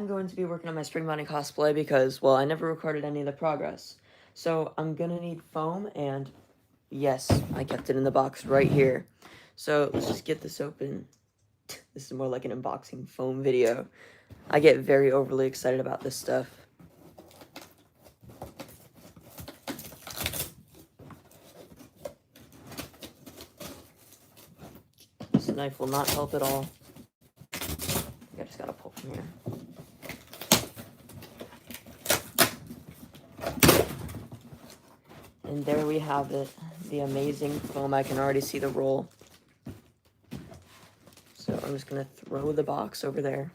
I'm going to be working on my Spring Bonnie cosplay because, well, I never recorded any of the progress. So I'm gonna need foam, and yes, I kept it in the box right here. So let's just get this open. This is more like an unboxing foam video. I get very overly excited about this stuff. This knife will not help at all. I just gotta pull from here. And there we have it, the amazing foam. I can already see the roll. So I'm just gonna throw the box over there.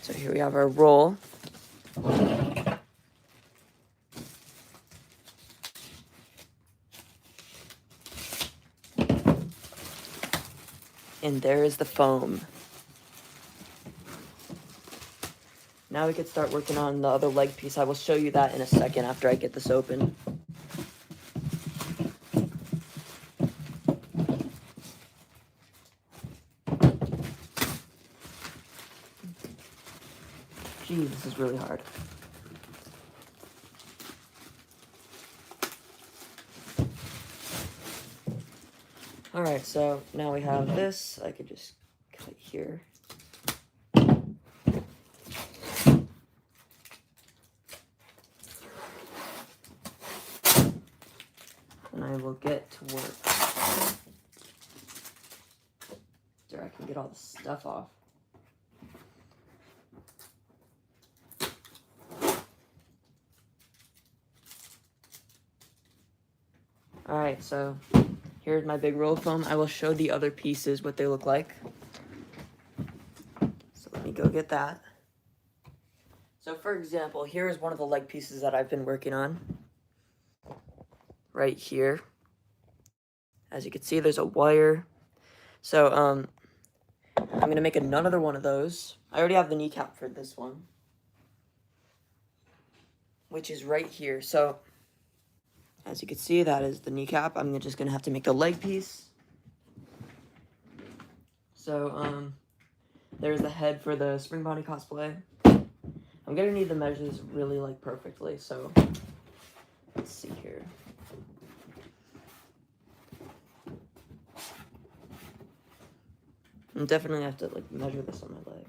So here we have our roll. And there is the foam. Now we can start working on the other leg piece. I will show you that in a second after I get this open. Geez, this is really hard. Alright, so now we have this. I could just cut here. And I will get to work. So I can get all the stuff off. Alright, so here's my big roll of foam. I will show the other pieces what they look like. So let me go get that. So for example, here is one of the leg pieces that I've been working on. Right here. As you can see, there's a wire. So, I'm going to make another one of those. I already have the kneecap for this one, which is right here. So, as you can see, that is the kneecap. I'm just going to have to make the leg piece. So, there's the head for the Spring Bonnie cosplay. I'm going to need the measures really, like, perfectly. So, let's see here. I'm definitely have to, like, measure this on my leg.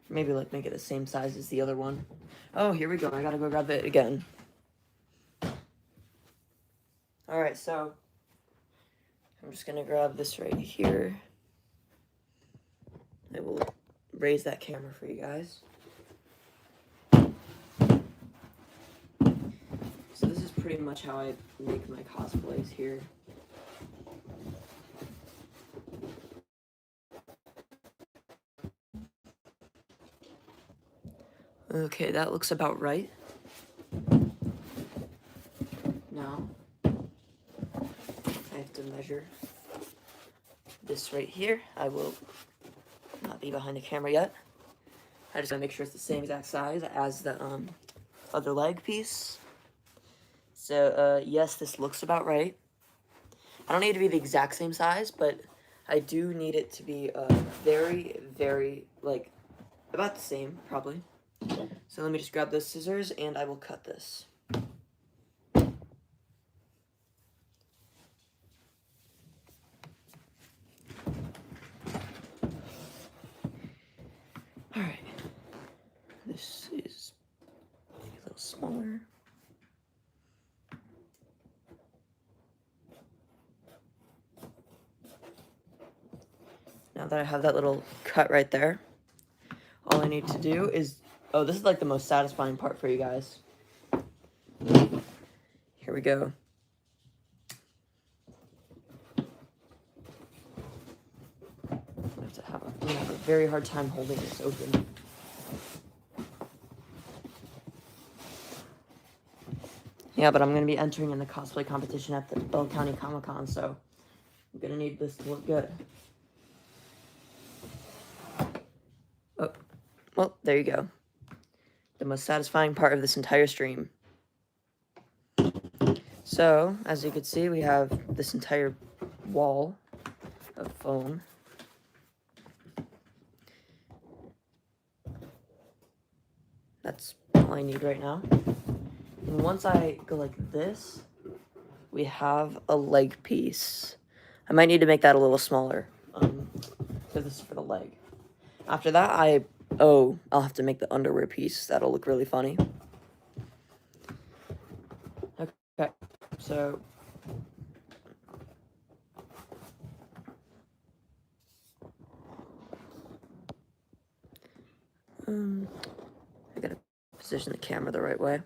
Maybe, like, make it the same size as the other one. Oh, here we go. I gotta go grab it again. Alright, so I'm just gonna grab this right here. I will raise that camera for you guys. So this is pretty much how I make my cosplays here. Okay, that looks about right. Now, I have to measure this right here. I will not be behind the camera yet. I just gotta make sure it's the same exact size as the other leg piece. So, yes, this looks about right. I don't need it to be the exact same size, but I do need it to be very, very, like, about the same, probably. So let me just grab those scissors, and I will cut this. Alright. This is maybe a little smaller. Now that I have that little cut right there, all I need to do is... Oh, this is like the most satisfying part for you guys. Here we go. I'm gonna have a very hard time holding this open. Yeah, but I'm gonna be entering in the cosplay competition at the Bell County Comic-Con, so I'm gonna need this to look good. Oh, well, there you go. The most satisfying part of this entire stream. So, as you can see, we have this entire wall of foam. That's all I need right now. And once I go like this, we have a leg piece. I might need to make that a little smaller, because this is for the leg. After that, I'll have to make the underwear piece. That'll look really funny. Okay, so I gotta position the camera the right way.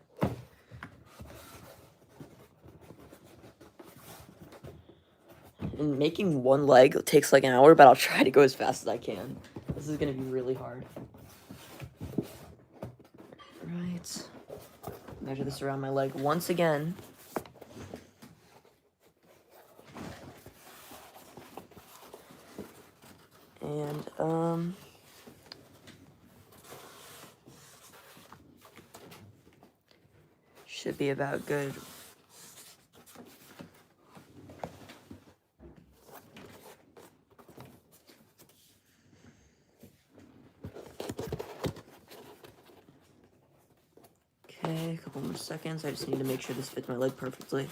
And making one leg takes like an hour, but I'll try to go as fast as I can. This is gonna be really hard. Right. Measure this around my leg once again. And, should be about good. Okay, a couple more seconds. I just need to make sure this fits my leg perfectly.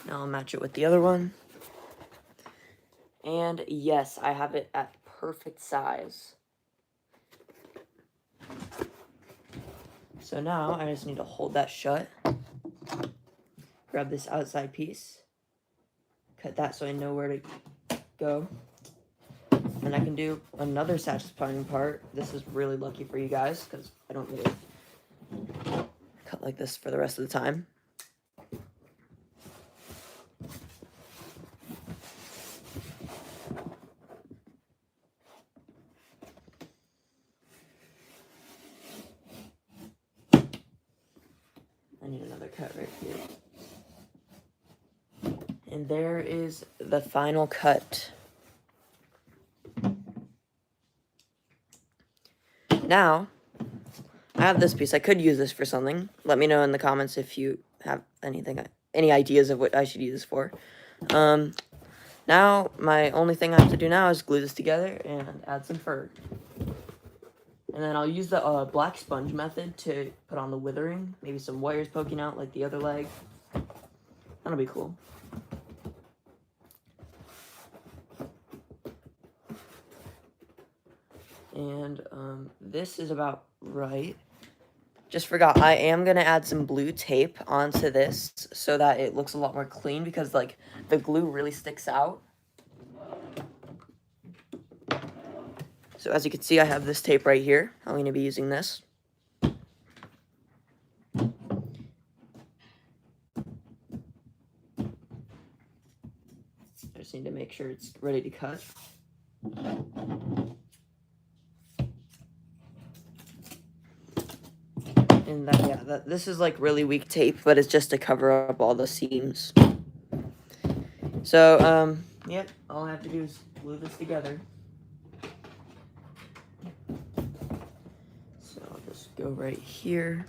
Now I'll match it with the other one. And yes, I have it at perfect size. So now I just need to hold that shut. Grab this outside piece. Cut that so I know where to go. And I can do another satisfying part. This is really lucky for you guys because I don't really cut like this for the rest of the time. I need another cut right here. And there is the final cut. Now, I have this piece. I could use this for something. Let me know in the comments if you have any ideas of what I should use this for. Now, my only thing I have to do now is glue this together and add some fur. And then I'll use the black sponge method to put on the withering. Maybe some wires poking out like the other leg. That'll be cool. And this is about right. Just forgot, I am going to add some blue tape onto this so that it looks a lot more clean because, like, the glue really sticks out. So as you can see, I have this tape right here. I'm going to be using this. I just need to make sure it's ready to cut. And this is like really weak tape, but it's just to cover up all the seams. So, yep, all I have to do is glue this together. So I'll just go right here.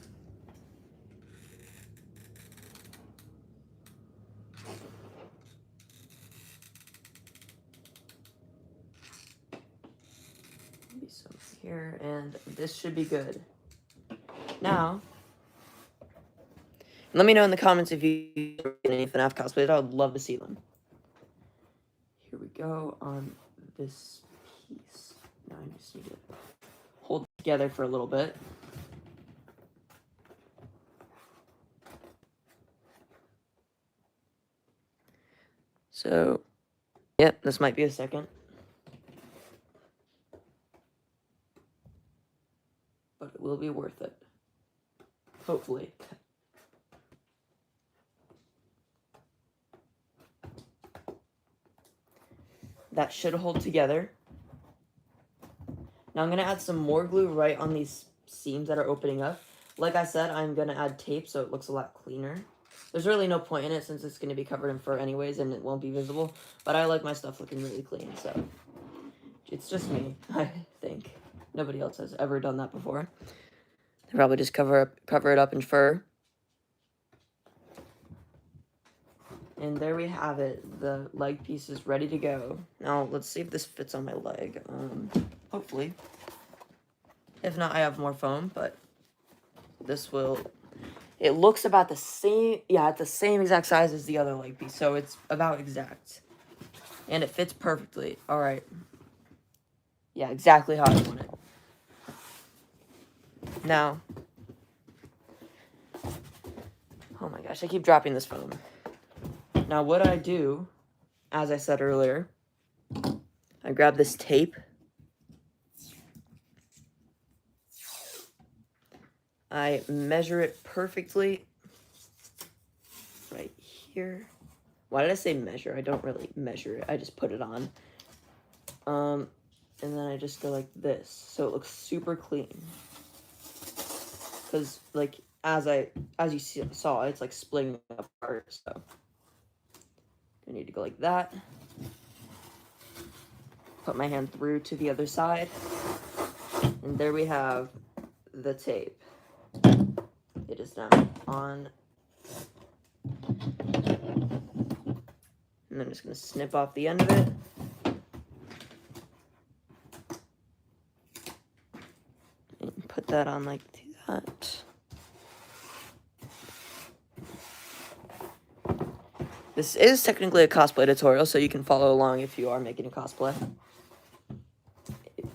Maybe some here, and this should be good. Now, let me know in the comments if you get any FNAF cosplays. I would love to see them. Here we go on this piece. Now I just need to hold it together for a little bit. So, yep, this might be a second. But it will be worth it. Hopefully. That should hold together. Now I'm going to add some more glue right on these seams that are opening up. Like I said, I'm going to add tape so it looks a lot cleaner. There's really no point in it since it's going to be covered in fur anyways and it won't be visible. But I like my stuff looking really clean, so it's just me, I think. Nobody else has ever done that before. They probably just cover it up in fur. And there we have it. The leg piece is ready to go. Now, let's see if this fits on my leg. Hopefully. If not, I have more foam, but this will... It looks about the same... Yeah, it's the same exact size as the other leg piece, so it's about exact. And it fits perfectly. Alright. Yeah, exactly how I want it. Now... Oh my gosh, I keep dropping this foam. Now, what I do, as I said earlier, I grab this tape. I measure it perfectly right here. Why did I say measure? I don't really measure it. I just put it on. And then I just go like this, so it looks super clean. Because, like, as you saw, it's like splitting apart, so I need to go like that. Put my hand through to the other side, and there we have the tape. It is now on, and I'm just going to snip off the end of it. And put that on like that. This is technically a cosplay tutorial, so you can follow along if you are making a cosplay.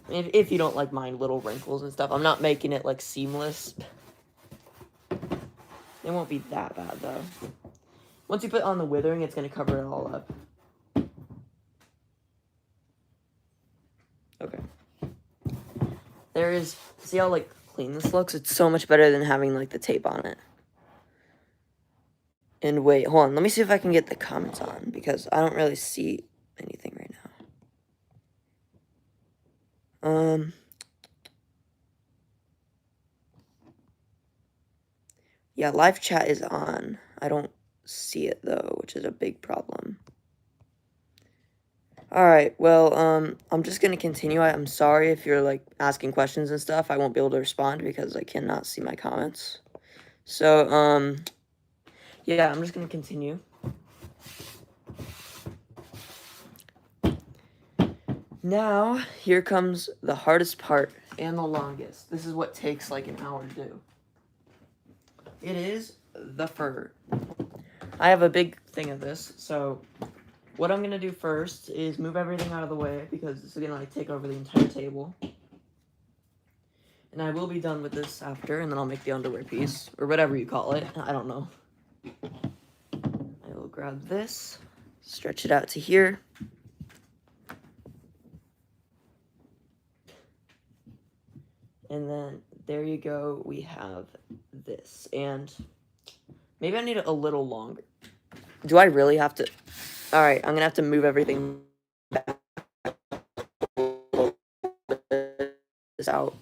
If you don't like mind little wrinkles and stuff. I'm not making it like seamless. It won't be that bad though. Once you put on the withering, it's going to cover it all up. Okay. See how like clean this looks? It's so much better than having like the tape on it. And wait, hold on. Let me see if I can get the comments on, because I don't really see anything right now. Yeah, live chat is on. I don't see it though, which is a big problem. Alright, well, I'm just gonna continue. I'm sorry if you're like asking questions and stuff. I won't be able to respond because I cannot see my comments. So, yeah, I'm just gonna continue. Now, here comes the hardest part and the longest. This is what takes like an hour to do. It is the fur. I have a big thing of this, so what I'm gonna do first is move everything out of the way because this is gonna like take over the entire table. And I will be done with this after, and then I'll make the underwear piece, or whatever you call it. I don't know. I will grab this, stretch it out to here. And then there you go, we have this. And maybe I need it a little longer. Do I really have to? All right, I'm gonna have to move everything back. This out.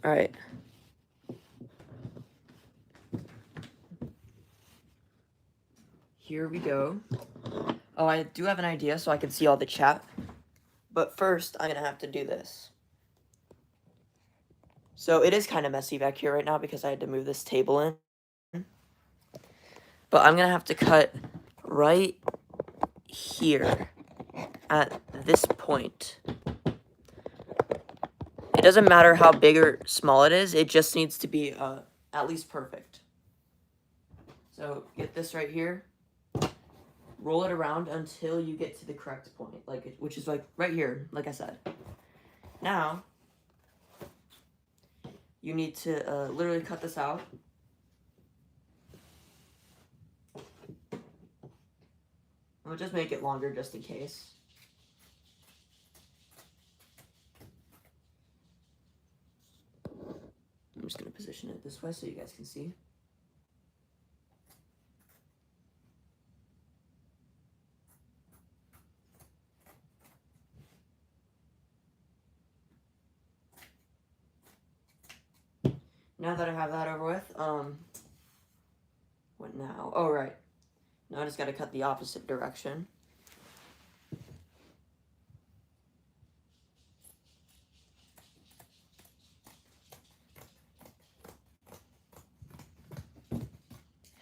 All right. Here we go. Oh, I do have an idea so I can see all the chat. But first, I'm gonna have to do this. So it is kind of messy back here right now because I had to move this table in. But I'm gonna have to cut right here at this point. It doesn't matter how big or small it is, it just needs to be at least perfect. So get this right here, roll it around until you get to the correct point, which is like right here, like I said. Now, you need to literally cut this out. I'll just make it longer just in case. I'm just going to position it this way so you guys can see. now that I have that over with, what now? Oh, right. Now I just gotta cut the opposite direction.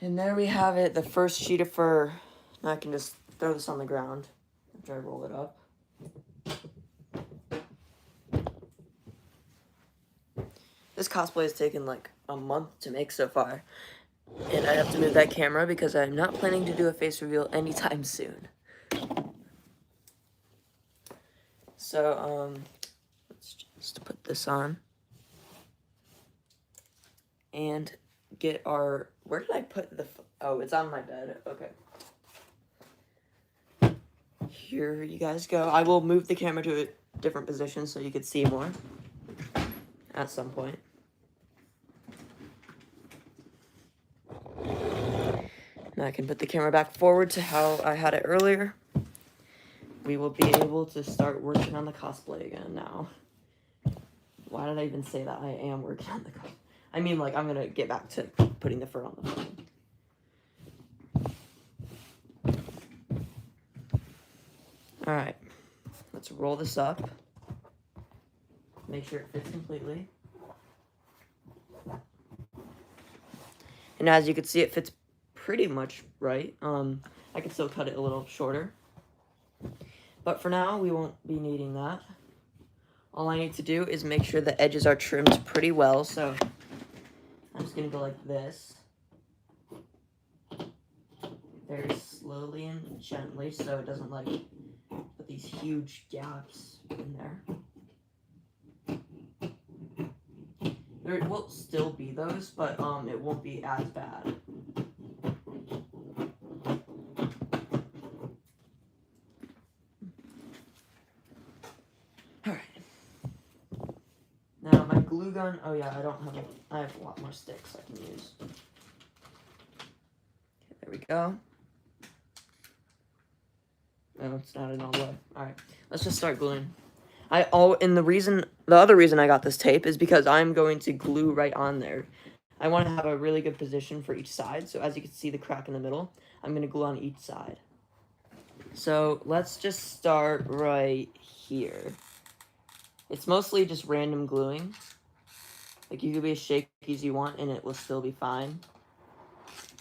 And there we have it, the first sheet of fur. Now I can just throw this on the ground after I roll it up. This cosplay has taken like a month to make so far. And I have to move that camera because I'm not planning to do a face reveal anytime soon. So, let's just put this on. And get our, where did I put the, oh, it's on my bed, okay. Here you guys go. I will move the camera to a different position so you could see more at some point. Now I can put the camera back forward to how I had it earlier. We will be able to start working on the cosplay again now. Why did I even say that? I am working on the cosplay. I mean, like, I'm gonna get back to putting the fur on the phone. Alright, let's roll this up. Make sure it fits completely. And as you can see, it fits pretty much right. I can still cut it a little shorter. But for now, we won't be needing that. All I need to do is make sure the edges are trimmed pretty well, so I'm just gonna go like this. Very slowly and gently so it doesn't like put these huge gaps in there. There will still be those, but it won't be as bad. Alright. Now my glue gun, oh yeah, I have a lot more sticks I can use. Okay, there we go. No, it's not in all the way. Alright, let's just start gluing. The other reason I got this tape is because I'm going to glue right on there. I want to have a really good position for each side, so as you can see the crack in the middle, I'm going to glue on each side. So let's just start right here. It's mostly just random gluing. Like, you can be as shaky as you want and it will still be fine.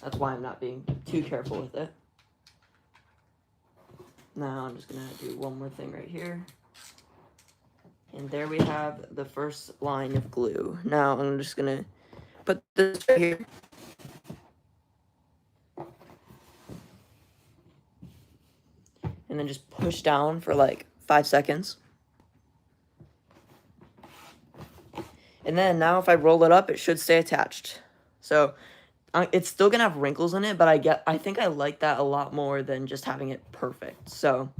That's why I'm not being too careful with it. Now I'm just going to do one more thing right here. And there we have the first line of glue. Now I'm just going to put this right here. And then just push down for like 5 seconds. And then now if I roll it up, it should stay attached. So it's still going to have wrinkles in it, but I think I like that a lot more than just having it perfect. So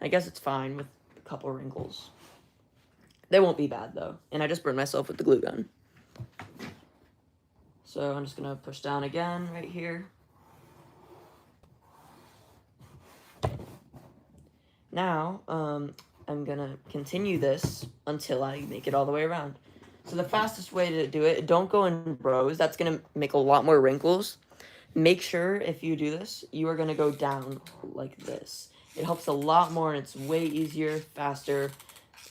I guess it's fine with a couple wrinkles. They won't be bad though. And I just burned myself with the glue gun. So I'm just going to push down again right here. Now, I'm going to continue this until I make it all the way around. So the fastest way to do it, don't go in rows. That's going to make a lot more wrinkles. Make sure if you do this, you are going to go down like this. It helps a lot more and it's way easier, faster,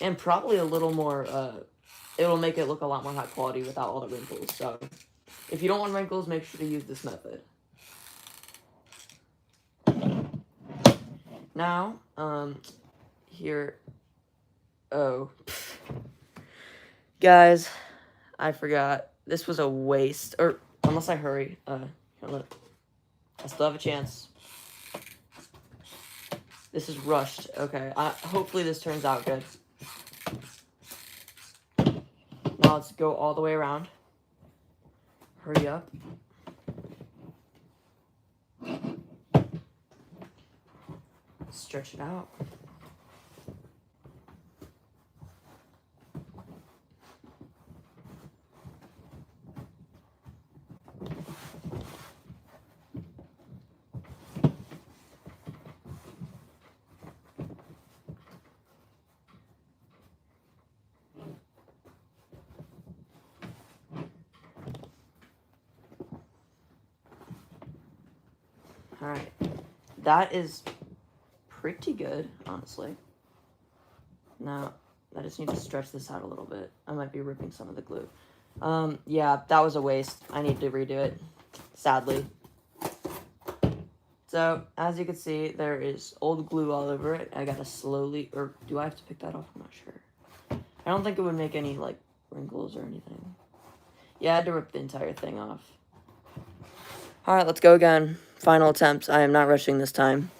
and probably a little more, it'll make it look a lot more high quality without all the wrinkles. So if you don't want wrinkles, make sure to use this method. Now, here, oh, guys, I forgot, this was a waste, or, unless I hurry, I still have a chance. This is rushed, okay, hopefully this turns out good. Now let's go all the way around. Hurry up. Stretch it out. Alright. That is pretty good, honestly. Now, I just need to stretch this out a little bit. I might be ripping some of the glue. Yeah, that was a waste. I need to redo it, sadly. So, as you can see, there is old glue all over it. I gotta slowly, or do I have to pick that off? I'm not sure. I don't think it would make any, like, wrinkles or anything. Yeah, I had to rip the entire thing off. Alright, let's go again. Final attempt. I am not rushing this time.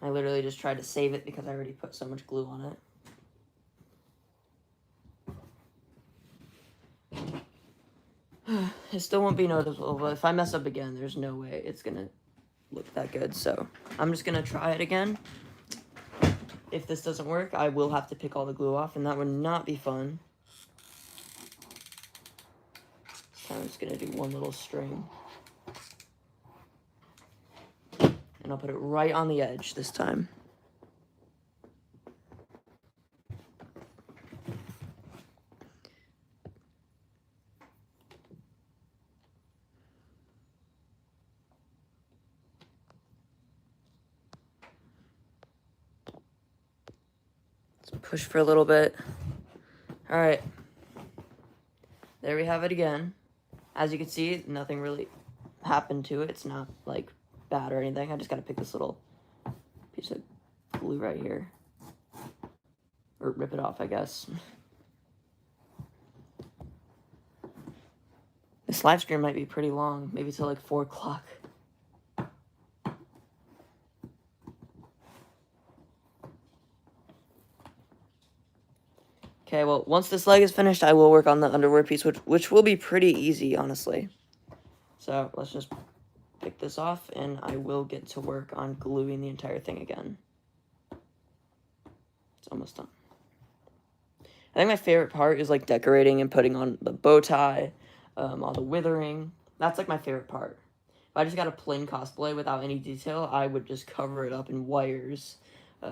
I literally just tried to save it because I already put so much glue on it. It still won't be noticeable, but if I mess up again, there's no way it's gonna look that good. So I'm just gonna try it again. If this doesn't work, I will have to pick all the glue off, and that would not be fun. So I'm just gonna do one little string. And I'll put it right on the edge this time. Push for a little bit. All right. There we have it again. As you can see, nothing really happened to it. It's not like bad or anything. I just gotta pick this little piece of glue right here. Or rip it off, I guess. This live stream might be pretty long. Maybe till like 4 o'clock. Okay, well, once this leg is finished, I will work on the underwear piece, which will be pretty easy, honestly. So, let's just pick this off, and I will get to work on gluing the entire thing again. It's almost done. I think my favorite part is, like, decorating and putting on the bow tie, all the withering. That's, like, my favorite part. If I just got a plain cosplay without any detail, I would just cover it up in wires,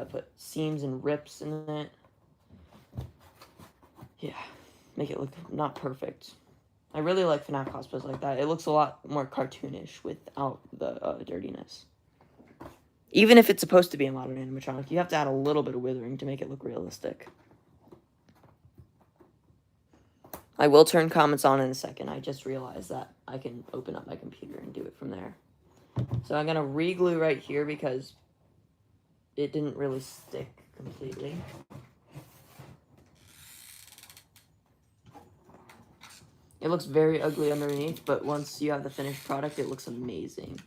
put seams and rips in it. Yeah, make it look not perfect. I really like FNAF cosplays like that. It looks a lot more cartoonish without the dirtiness. Even if it's supposed to be a modern animatronic, you have to add a little bit of withering to make it look realistic. I will turn comments on in a second. I just realized that I can open up my computer and do it from there. So I'm going to re-glue right here because it didn't really stick completely. It looks very ugly underneath, but once you have the finished product, it looks amazing.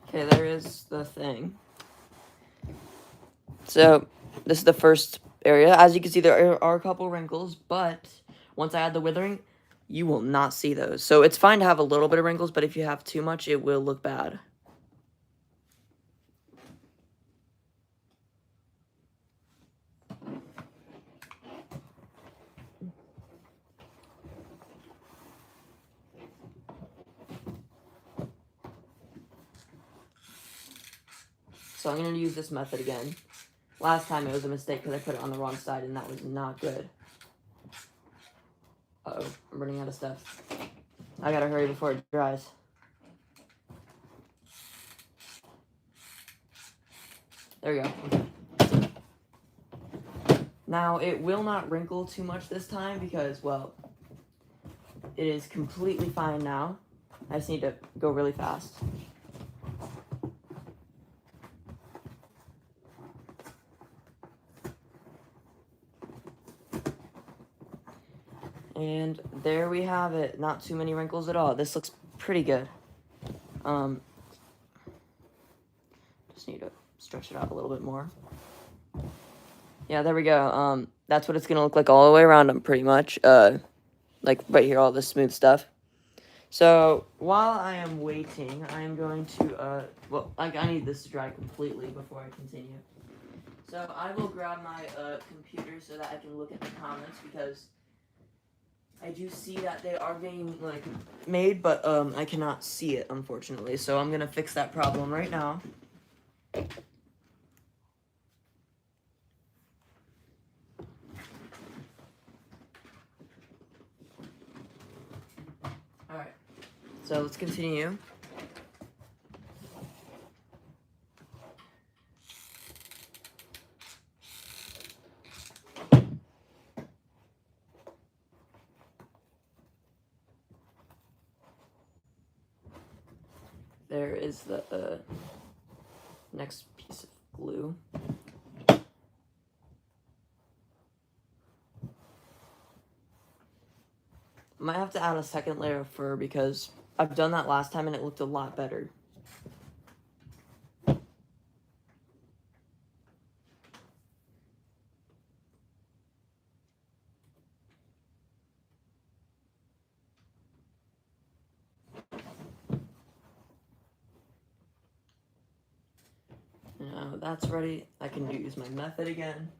Okay, there is the thing. So, this is the first area. As you can see, there are a couple wrinkles, but once I add the withering, you will not see those. So, it's fine to have a little bit of wrinkles, but if you have too much, it will look bad. So, I'm going to use this method again. Last time it was a mistake because I put it on the wrong side, and that was not good. Uh-oh, I'm running out of stuff. I gotta hurry before it dries. There we go. Okay. Now, it will not wrinkle too much this time because, well, it is completely fine now. I just need to go really fast. And there we have it. Not too many wrinkles at all. This looks pretty good. Just need to stretch it out a little bit more. Yeah, there we go. That's what it's gonna look like all the way around them, pretty much. Like right here, all this smooth stuff. So, while I am waiting, I am going to, well, I need this to dry completely before I continue. So, I will grab my, computer so that I can look at the comments, because I do see that they are being, like, made, but, I cannot see it, unfortunately. So, I'm gonna fix that problem right now. Alright, so let's continue. There is the next piece of glue. Might have to add a second layer of fur because I've done that last time and it looked a lot better. Now that's ready, I can use my method again.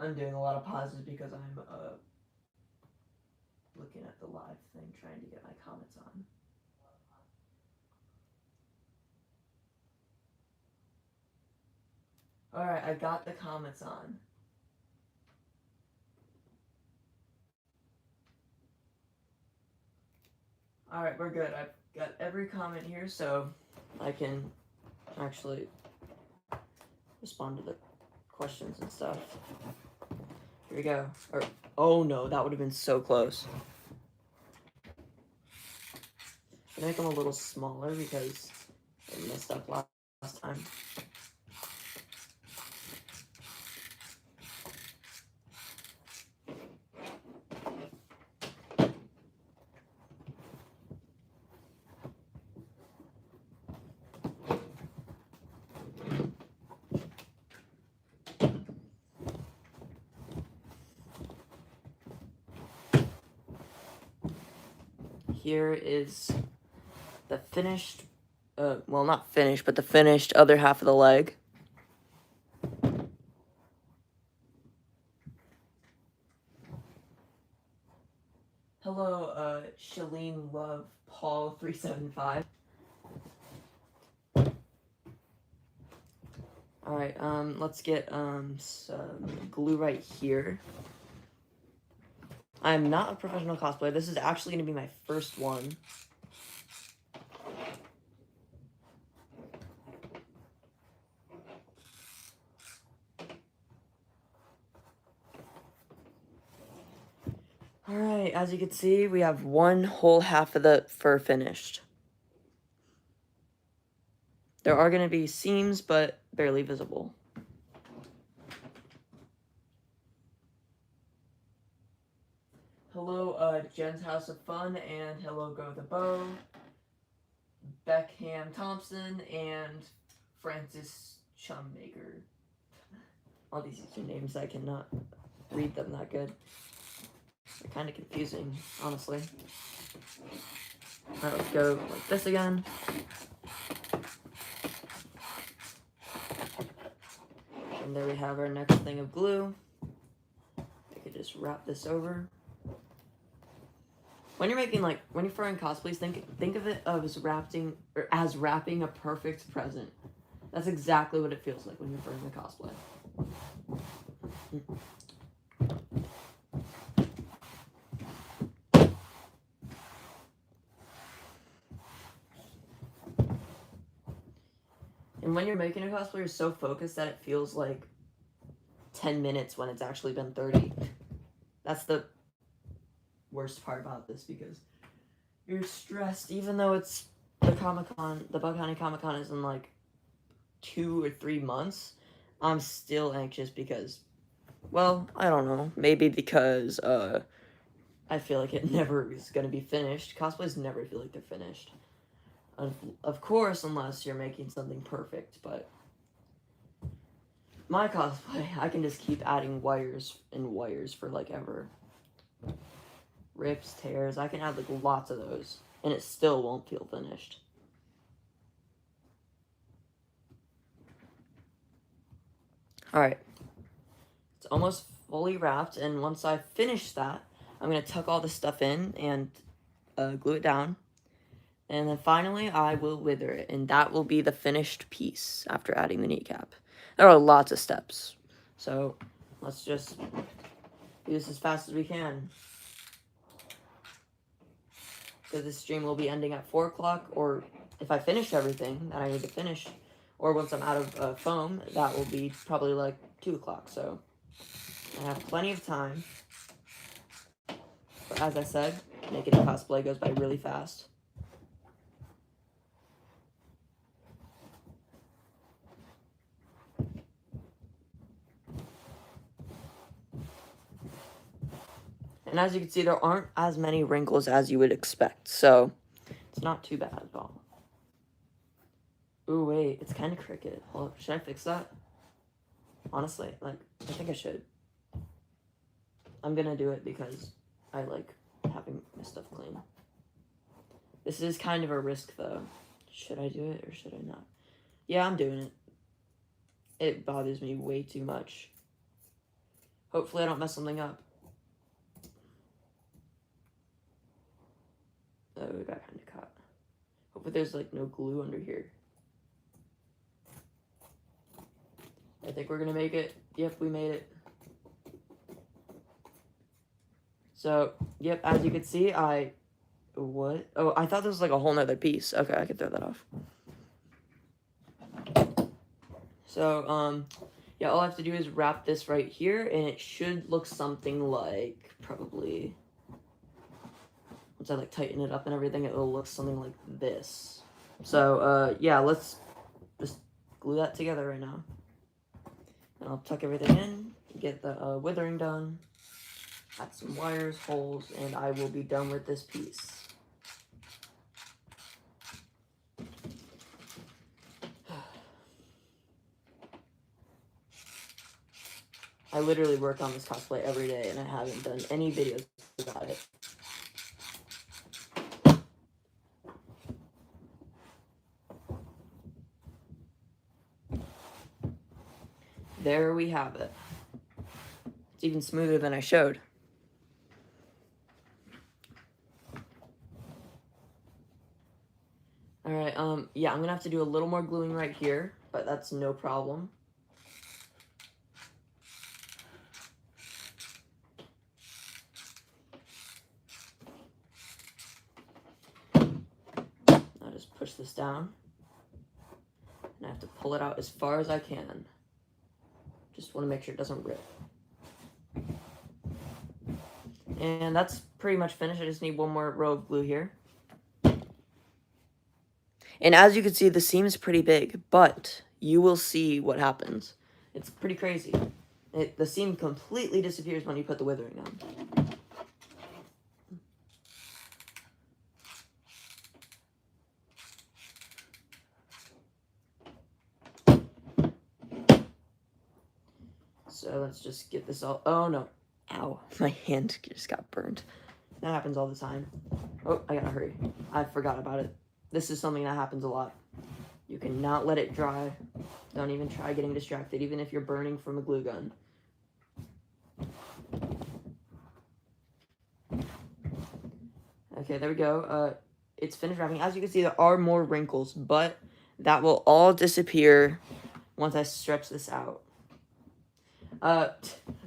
I'm doing a lot of pauses because I'm looking at the live thing, trying to get my comments on. Alright, I got the comments on. Alright, we're good. I've got every comment here, so I can actually respond to the questions and stuff. Here we go. Oh no, that would have been so close. I'm gonna make them a little smaller because I messed up last time. Here is the finished, well, not finished, but the finished other half of the leg. Hello, Shalene Love Paul 375. Alright, let's get, some glue right here. I'm not a professional cosplayer. This is actually going to be my first one. Alright, as you can see, we have one whole half of the fur finished. There are going to be seams, but barely visible. Hello, Jen's House of Fun, and hello, Go the Bow, Beckham Thompson, and Francis Chummaker. All these names, I cannot read them that good. They're kind of confusing, honestly. Alright, let's go like this again. And there we have our next thing of glue. I could just wrap this over. When you're making, like, when you're throwing cosplays, think of it as wrapping a perfect present. That's exactly what it feels like when you're throwing a cosplay. And when you're making a cosplay, you're so focused that it feels like 10 minutes when it's actually been 30. That's the worst part about this, because you're stressed, even though it's the Comic-Con, the Bug County Comic-Con is in like 2 or 3 months. I'm still anxious because, well, I don't know, maybe because I feel like it never is going to be finished. Cosplays never feel like they're finished. Of course, unless you're making something perfect, but my cosplay, I can just keep adding wires and wires for like ever. rips, tears. I can add like lots of those, and it still won't feel finished. Alright, it's almost fully wrapped, and once I finish that, I'm going to tuck all the stuff in and glue it down. And then finally, I will wither it, and that will be the finished piece after adding the kneecap. There are lots of steps, so let's just do this as fast as we can. Because this stream will be ending at 4 o'clock, or if I finish everything that I need to finish, or once I'm out of foam, that will be probably like 2 o'clock, so I have plenty of time. But as I said, making a cosplay goes by really fast. And as you can see, there aren't as many wrinkles as you would expect, so it's not too bad at all. Ooh, wait, it's kind of crooked. Hold up, should I fix that? Honestly, like, I think I should. I'm gonna do it because I like having my stuff clean. This is kind of a risk, though. Should I do it or should I not? Yeah, I'm doing it. It bothers me way too much. Hopefully I don't mess something up. Oh, we got kind of caught. Hopefully there's like no glue under here. I think we're gonna make it. Yep, we made it. So, yep, as you can see, what? Oh, I thought this was like a whole nother piece. Okay, I can throw that off. So, yeah, all I have to do is wrap this right here, and it should look something like, probably, once I like tighten it up and everything, it will look something like this. So, yeah, let's just glue that together right now. And I'll tuck everything in, get the withering done, add some wires, holes, and I will be done with this piece. I literally work on this cosplay every day, and I haven't done any videos about it. There we have it. It's even smoother than I showed. Alright, yeah, I'm gonna have to do a little more gluing right here, but that's no problem. I'll just push this down, and I have to pull it out as far as I can. Just want to make sure it doesn't rip. And that's pretty much finished. I just need one more row of glue here. And as you can see, the seam is pretty big, but you will see what happens. It's pretty crazy. The seam completely disappears when you put the withering on. So let's just get this all... Oh, no. Ow. My hand just got burned. That happens all the time. Oh, I gotta hurry. I forgot about it. This is something that happens a lot. You cannot let it dry. Don't even try getting distracted, even if you're burning from a glue gun. Okay, there we go. It's finished wrapping. As you can see, there are more wrinkles, but that will all disappear once I stretch this out. The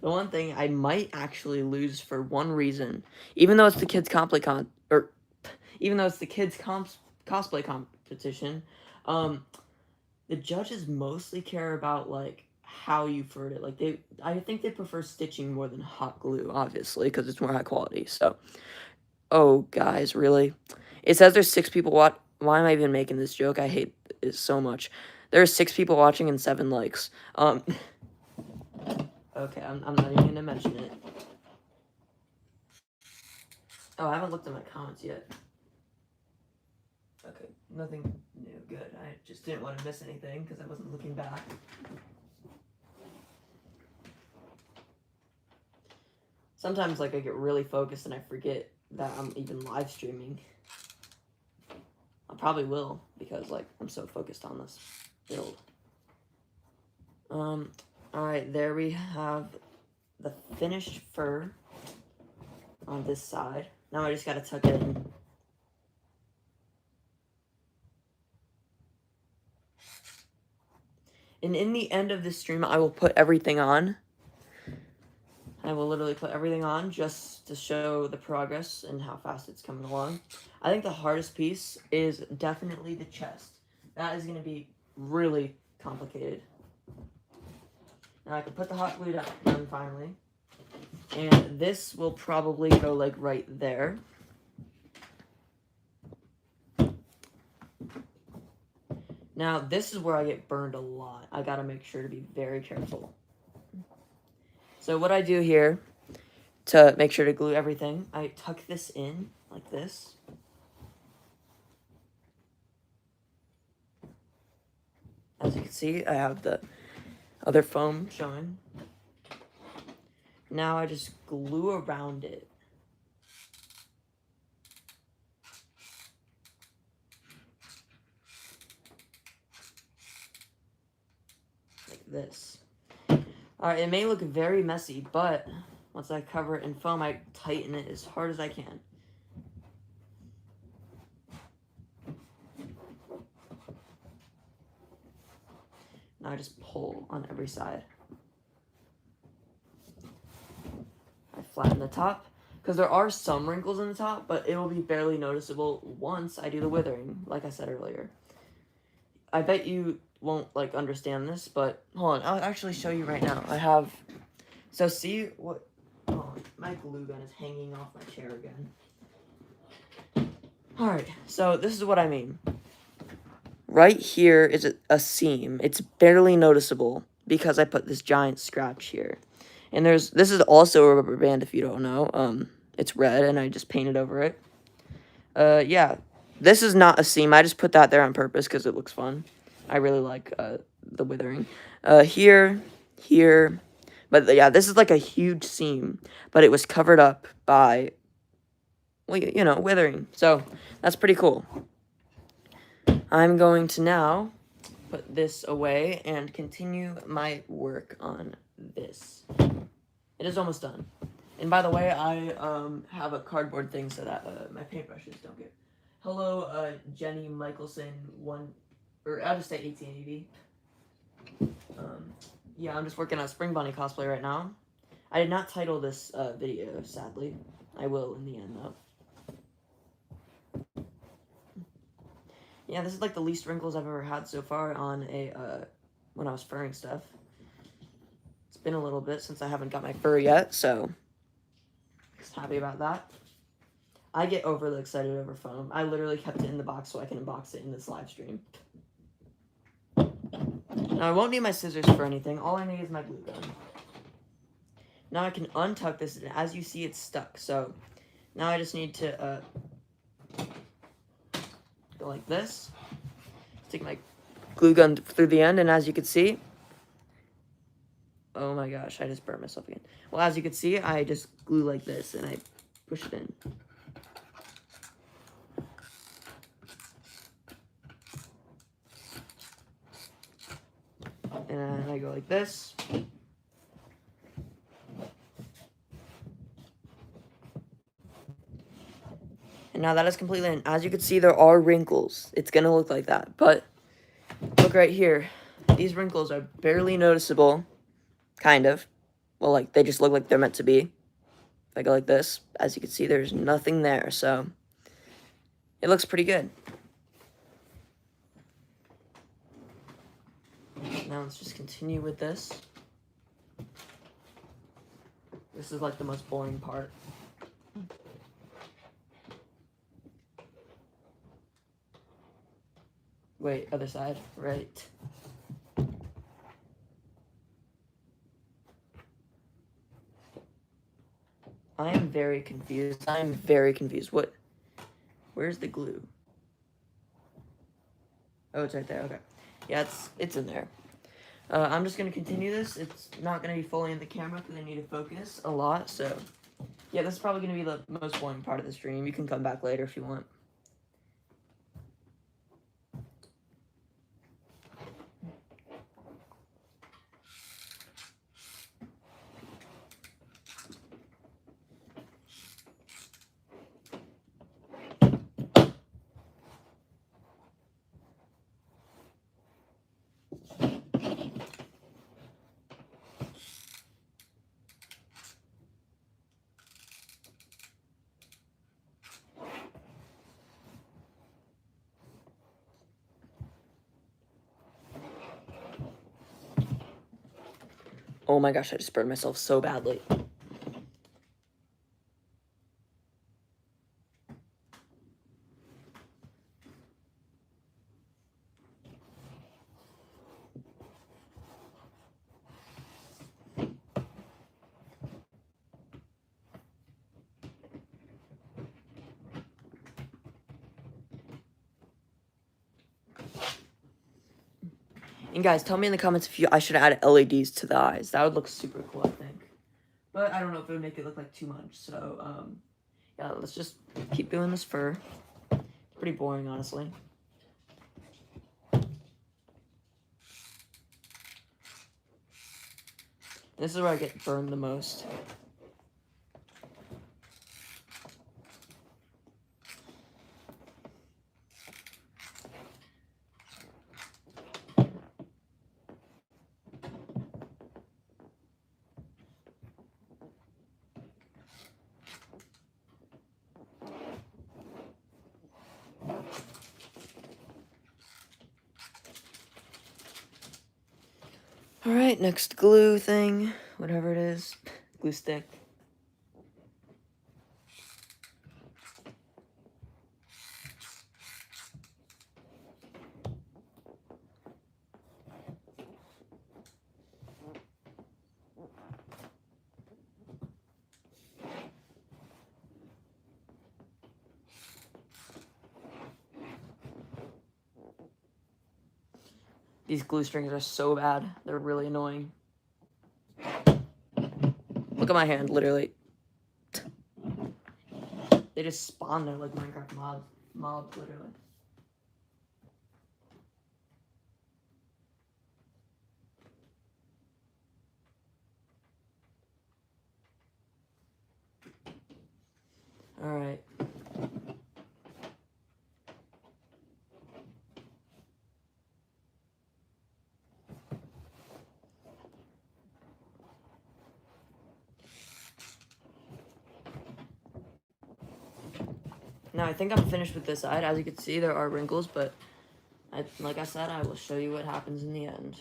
one thing I might actually lose for one reason, even though it's the kids' cosplay competition, the judges mostly care about like how you furred it. Like I think they prefer stitching more than hot glue, obviously, because it's more high quality. So, oh guys, really? It says there's 6 people watch. Why am I even making this joke? I hate it so much. There are 6 people watching and 7 likes. Okay, I'm not even gonna mention it. Oh, I haven't looked at my comments yet. Okay, nothing new, good. I just didn't want to miss anything because I wasn't looking back. Sometimes, like, I get really focused and I forget that I'm even live streaming. I probably will, because like I'm so focused on this build. Alright, there we have the finished fur on this side. Now I just gotta tuck it in. And in the end of this stream, I will put everything on. I will literally put everything on just to show the progress and how fast it's coming along. I think the hardest piece is definitely the chest. That is going to be really complicated. Now I can put the hot glue down finally. And this will probably go like right there. Now this is where I get burned a lot. I gotta make sure to be very careful. So what I do here to make sure to glue everything, I tuck this in like this. As you can see, I have the other foam showing. Now I just glue around it. Like this. Alright, it may look very messy, but once I cover it in foam, I tighten it as hard as I can. Now I just pull on every side. I flatten the top, because there are some wrinkles in the top, but it will be barely noticeable once I do the withering, like I said earlier. I bet you won't like understand this, but hold on, I'll actually show you right now. I have, so see what, oh, my glue gun is hanging off my chair again. Alright, so this is what I mean. Right here is a seam. It's barely noticeable because I put this giant scratch here. And this is also a rubber band if you don't know. It's red and I just painted over it. Yeah, this is not a seam. I just put that there on purpose because it looks fun. I really like the withering. Here. But yeah, this is like a huge seam. But it was covered up by, well, you know, withering. So that's pretty cool. I'm going to now put this away and continue my work on this. It is almost done. And by the way, I have a cardboard thing so that my paintbrushes don't get... Hello, Jenny Michelson, I'll just say 1880. Yeah, I'm just working on Spring Bunny cosplay right now. I did not title this video, sadly. I will in the end, though. Yeah, this is like the least wrinkles I've ever had so far on when I was furring stuff. It's been a little bit since I haven't got my fur yet, so just happy about that. I get overly excited over foam. I literally kept it in the box so I can unbox it in this live stream. Now, I won't need my scissors for anything. All I need is my glue gun. Now I can untuck this, and as you see, it's stuck. So now I just need to go like this. Stick my glue gun through the end, and as you can see, oh my gosh, I just burnt myself again. Well, as you can see, I just glue like this, and I push it in. And I go like this. And now that is completely in. As you can see, there are wrinkles. It's going to look like that. But look right here. These wrinkles are barely noticeable. Kind of. Well, like, they just look like they're meant to be. If I go like this, as you can see, there's nothing there. So, it looks pretty good. Now let's just continue with this. This is like the most boring part. Wait, other side, right. I am very confused. What? Where's the glue? Oh, it's right there, okay. Yeah, it's in there. I'm just going to continue this. It's not going to be fully in the camera because I need to focus a lot, so Yeah, this is probably going to be the most boring part of the stream. You can come back later if you want. Oh my gosh, I just burned myself so badly. And guys, tell me in the comments if I should add LEDs to the eyes. That would look super cool, I think. But I don't know if it would make it look like too much. So, yeah, let's just keep doing this fur. Pretty boring, honestly. This is where I get burned the most. Alright, next glue thing. Whatever it is. Glue stick. These glue strings are so bad. They're really annoying. Look at my hand, literally. They just spawn there like Minecraft mobs, literally. Alright. Now I think I'm finished with this side. As you can see, there are wrinkles, but like I said, I will show you what happens in the end.